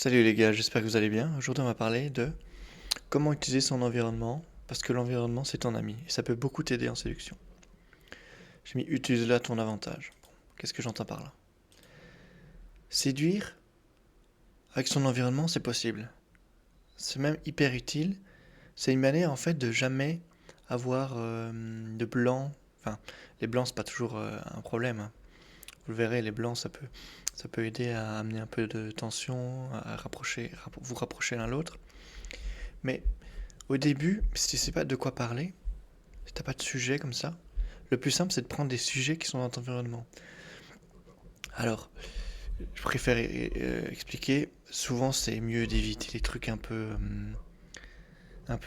Salut les gars, j'espère que vous allez bien. Aujourd'hui, on va parler de comment utiliser son environnement, parce que l'environnement, c'est ton ami, et ça peut beaucoup t'aider en séduction. J'ai mis utilise-le à ton avantage. Bon, qu'est-ce que j'entends par là? Séduire avec son environnement, c'est possible. C'est même hyper utile. C'est une manière, en fait, de jamais avoir de blanc. Enfin, les blancs, c'est pas toujours un problème, hein. Vous le verrez, les blancs, ça peut aider à amener un peu de tension, à vous rapprocher l'un l'autre. Mais au début, si tu sais pas de quoi parler, si t'as pas de sujet comme ça, le plus simple c'est de prendre des sujets qui sont dans ton environnement. Alors, je préfère expliquer, souvent c'est mieux d'éviter les trucs un peu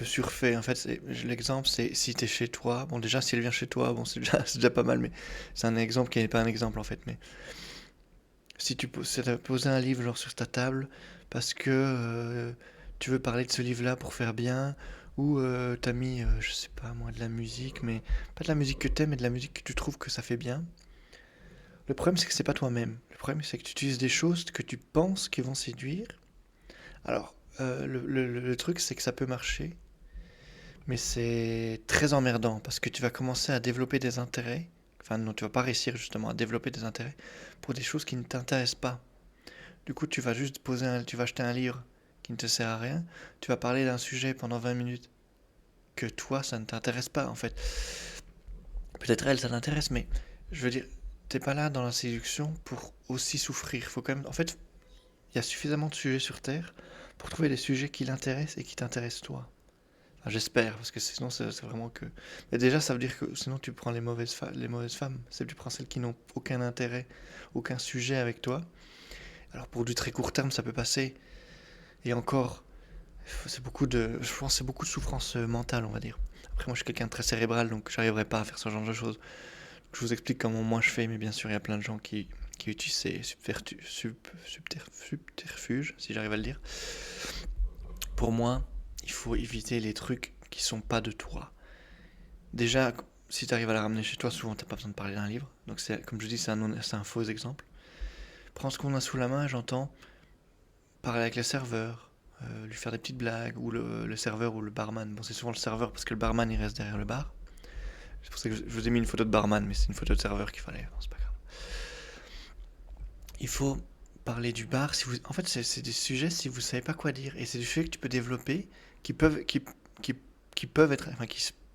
surfaits. En fait, l'exemple c'est si t'es chez toi, bon déjà si elle vient chez toi, bon c'est déjà pas mal, mais c'est un exemple qui n'est pas un exemple en fait. Mais si t'as posé un livre genre sur ta table parce que tu veux parler de ce livre-là pour faire bien, ou t'as mis, je sais pas moi, de la musique, mais pas de la musique que t'aimes, mais de la musique que tu trouves que ça fait bien. Le problème c'est que c'est pas toi-même. Le problème c'est que tu utilises des choses que tu penses qui vont séduire. Alors, le truc c'est que ça peut marcher, mais c'est très emmerdant parce que tu vas commencer à développer des intérêts. Enfin non, tu vas pas réussir justement à développer des intérêts pour des choses qui ne t'intéressent pas. Du coup, tu vas acheter un livre qui ne te sert à rien, tu vas parler d'un sujet pendant 20 minutes que toi, ça ne t'intéresse pas en fait. Peut-être elle, ça t'intéresse, mais je veux dire, t'es pas là dans la séduction pour aussi souffrir. Faut quand même, en fait, il y a suffisamment de sujets sur Terre pour trouver des sujets qui l'intéressent et qui t'intéressent toi. Enfin, j'espère, parce que sinon c'est vraiment que. Mais déjà, ça veut dire que sinon tu prends les mauvaises femmes. Tu prends celles qui n'ont aucun intérêt, aucun sujet avec toi. Alors pour du très court terme, ça peut passer. Et encore, je pense que c'est beaucoup de souffrance mentale, on va dire. Après, moi, je suis quelqu'un de très cérébral, donc j'arriverai pas à faire ce genre de choses. Je vous explique comment moi je fais, mais bien sûr, il y a plein de gens qui utilisent ces subterfuges, si j'arrive à le dire. Pour moi, il faut éviter les trucs qui sont pas de toi. Déjà, si tu arrives à la ramener chez toi, souvent t'as pas besoin de parler d'un livre. Donc c'est, comme je dis, c'est un faux exemple. Prends ce qu'on a sous la main, j'entends, parler avec le serveur, lui faire des petites blagues, ou le serveur ou le barman. Bon, c'est souvent le serveur parce que le barman il reste derrière le bar. C'est pour ça que je vous ai mis une photo de barman, mais c'est une photo de serveur qu'il fallait. Bon, c'est pas grave. Il faut parler du bar. En fait, c'est des sujets si vous savez pas quoi dire. Et c'est des sujets que tu peux développer qui peuvent, qui, qui peuvent être, enfin,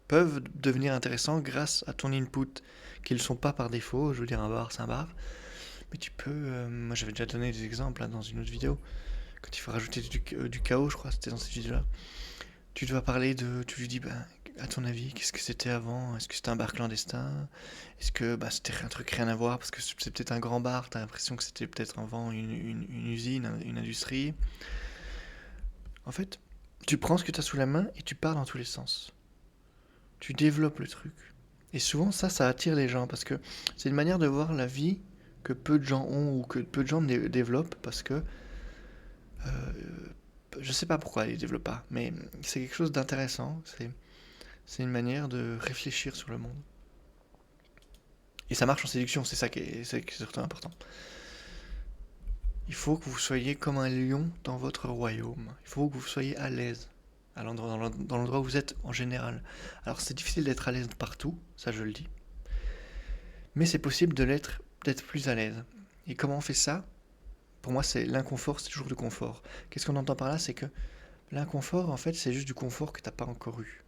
peuvent devenir intéressants grâce à ton input, qu'ils ne sont pas par défaut. Je veux dire, un bar, c'est un bar. Mais tu peux. Moi, j'avais déjà donné des exemples là, dans une autre vidéo. Quand il faut rajouter du chaos, je crois, c'était dans cette vidéo-là. Tu dois parler de. Tu lui dis, ben, à ton avis, qu'est-ce que c'était avant? Est-ce que c'était un bar clandestin? Est-ce que bah, c'était un truc rien à voir? Parce que c'est peut-être un grand bar, t'as l'impression que c'était peut-être avant une usine, une industrie. En fait, tu prends ce que t'as sous la main et tu pars dans tous les sens. Tu développes le truc. Et souvent, ça attire les gens parce que c'est une manière de voir la vie que peu de gens ont ou que peu de gens développent parce que je sais pas pourquoi ils développent pas, mais c'est quelque chose d'intéressant. C'est une manière de réfléchir sur le monde. Et ça marche en séduction, c'est surtout important. Il faut que vous soyez comme un lion dans votre royaume. Il faut que vous soyez à l'aise dans l'endroit où vous êtes en général. Alors c'est difficile d'être à l'aise partout, ça je le dis. Mais c'est possible d'être plus à l'aise. Et comment on fait ça? Pour moi, c'est l'inconfort, c'est toujours du confort. Qu'est-ce qu'on entend par là? C'est que l'inconfort, en fait, c'est juste du confort que t'as pas encore eu.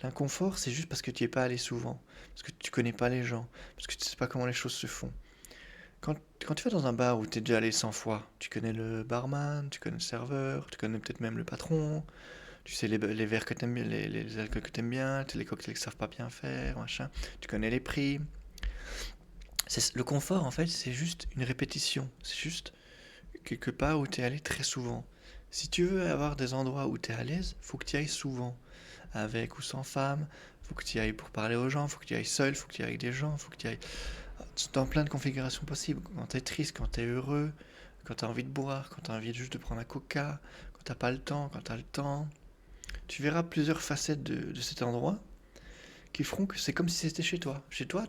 L'inconfort, c'est juste parce que tu n'y es pas allé souvent, parce que tu connais pas les gens, parce que tu sais pas comment les choses se font. Quand tu vas dans un bar où tu es déjà allé 100 fois, tu connais le barman, tu connais le serveur, tu connais peut-être même le patron, tu sais les verres que t'aimes bien, les alcools que t'aimes bien, les cocktails que savent pas bien faire, machin, tu connais les prix. Le confort, en fait, c'est juste une répétition, c'est juste quelque part où tu es allé très souvent. Si tu veux avoir des endroits où tu es à l'aise, faut que tu y ailles souvent. Avec ou sans femme, faut que tu y ailles pour parler aux gens, faut que tu y ailles seul, faut que tu y ailles avec des gens, faut que tu y ailles dans plein de configurations possibles. Quand t'es triste, quand t'es heureux, quand t'as envie de boire, quand t'as envie juste de prendre un coca, quand t'as pas le temps, quand t'as le temps. Tu verras plusieurs facettes de cet endroit qui feront que c'est comme si c'était chez toi. Chez toi,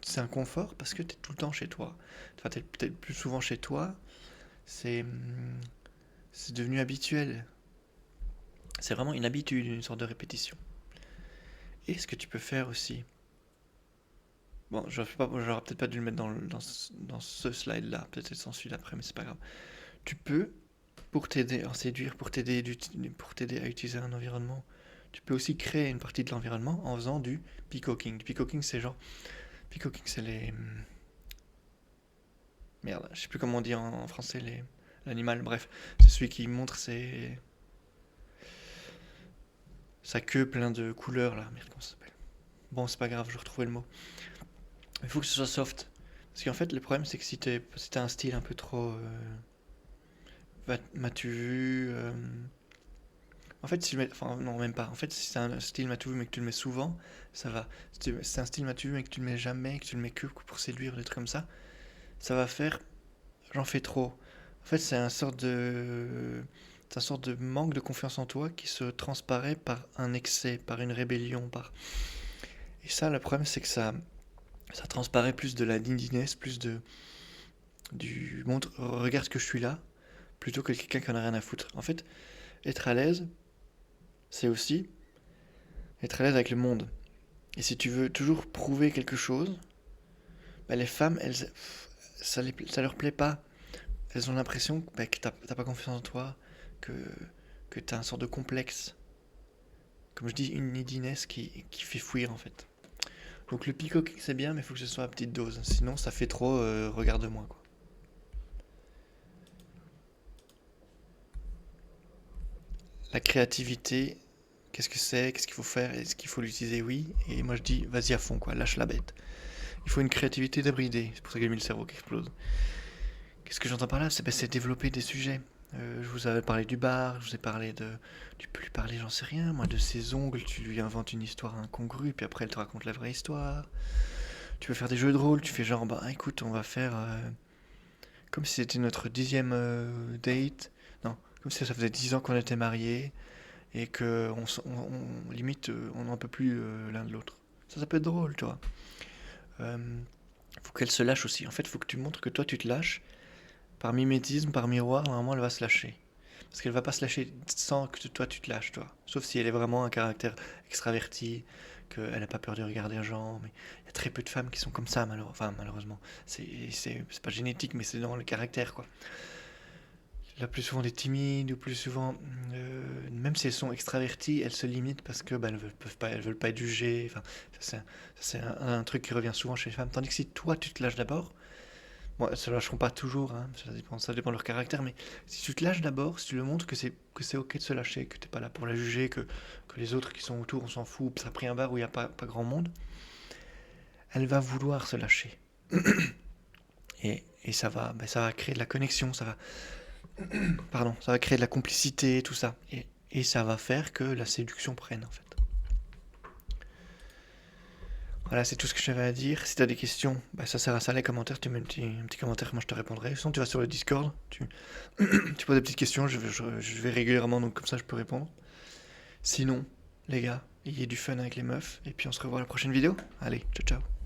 c'est un confort parce que t'es tout le temps chez toi. Enfin, t'es peut-être plus souvent chez toi. C'est C'est devenu habituel. C'est vraiment une habitude, une sorte de répétition. Et ce que tu peux faire aussi. Bon, j'aurais peut-être pas dû le mettre dans ce slide-là, peut-être sans celui d'après, mais c'est pas grave. Tu peux, pour t'aider à séduire, pour t'aider à utiliser un environnement, tu peux aussi créer une partie de l'environnement en faisant du peacocking. Du peacocking, c'est genre. Peacocking, c'est les. Merde, je sais plus comment on dit en français l'animal, bref. C'est celui qui montre sa queue plein de couleurs là. Merde, comment ça s'appelle? Bon, c'est pas grave, je retrouvais le mot. Il faut que ce soit soft. Parce qu'en fait, le problème, c'est que si t'as un style un peu trop. M'as-tu vu En fait, si tu le mets. Enfin, non, même pas. En fait, si c'est un style m'as-tu vu, mais que tu le mets souvent, ça va. Si c'est un style m'as-tu vu, mais que tu le mets jamais, que tu le mets que pour séduire, des trucs comme ça va faire. J'en fais trop. En fait, c'est un sorte de manque de confiance en toi qui se transparaît par un excès, par une rébellion, par. Et ça, le problème, c'est que ça transparaît plus de la neediness, plus du montre, regarde que je suis là, plutôt que quelqu'un qui en a rien à foutre. En fait, être à l'aise, c'est aussi être à l'aise avec le monde. Et si tu veux toujours prouver quelque chose, bah, les femmes, ça leur plaît pas. Elles ont l'impression bah, que t'as pas confiance en toi, que, que t'as un sort de complexe. Comme je dis, une neediness qui fait fuir en fait. Donc le peacocking c'est bien, mais il faut que ce soit à petite dose. Sinon ça fait trop regarde-moi quoi. La créativité, qu'est-ce que c'est, qu'est-ce qu'il faut faire, est-ce qu'il faut l'utiliser, oui. Et moi je dis vas-y à fond quoi, lâche la bête. Il faut une créativité débridée, c'est pour ça que j'ai mis le cerveau qui explose. Qu'est-ce que j'entends par là? C'est développer des sujets. Je vous avais parlé du bar, je vous ai parlé de. Tu peux lui parler, j'en sais rien, moi, de ses ongles, tu lui inventes une histoire incongrue, puis après elle te raconte la vraie histoire. Tu peux faire des jeux de rôle, tu fais genre, bah écoute, on va faire. Comme si c'était notre 10e date. Non, comme si ça faisait 10 ans qu'on était mariés, et que limite, on n'en peut plus l'un de l'autre. Ça peut être drôle, tu vois. Euh, Faut qu'elle se lâche aussi. En fait, faut que tu montres que toi, tu te lâches. Par mimétisme, par miroir, normalement, elle va se lâcher. Parce qu'elle va pas se lâcher sans que toi tu te lâches, toi. Sauf si elle est vraiment un caractère extraverti, qu'elle n'a pas peur de regarder les gens. Mais il y a très peu de femmes qui sont comme ça, malheureusement. C'est pas génétique, mais c'est dans le caractère, quoi. La plus souvent des timides, ou plus souvent, même si elles sont extraverties, elles se limitent parce que bah, elles veulent pas être jugées. Enfin, c'est un truc qui revient souvent chez les femmes. Tandis que si toi tu te lâches d'abord, bon, elles se lâcheront pas toujours, hein, ça dépend de leur caractère, mais si tu te lâches d'abord, si tu le montres que c'est ok de se lâcher, que t'es pas là pour la juger, que les autres qui sont autour, on s'en fout, ça a pris un bar où il n'y a pas grand monde, elle va vouloir se lâcher. Et ça va créer de la connexion, ça va créer de la complicité, tout ça. Et ça va faire que la séduction prenne, en fait. Voilà, c'est tout ce que j'avais à dire. Si t'as des questions, bah, ça sert à ça les commentaires. Tu mets un petit commentaire, moi je te répondrai. Sinon, tu vas sur le Discord, tu poses des petites questions, je vais régulièrement, donc comme ça je peux répondre. Sinon, les gars, ayez du fun avec les meufs, et puis on se revoit à la prochaine vidéo. Allez, ciao ciao.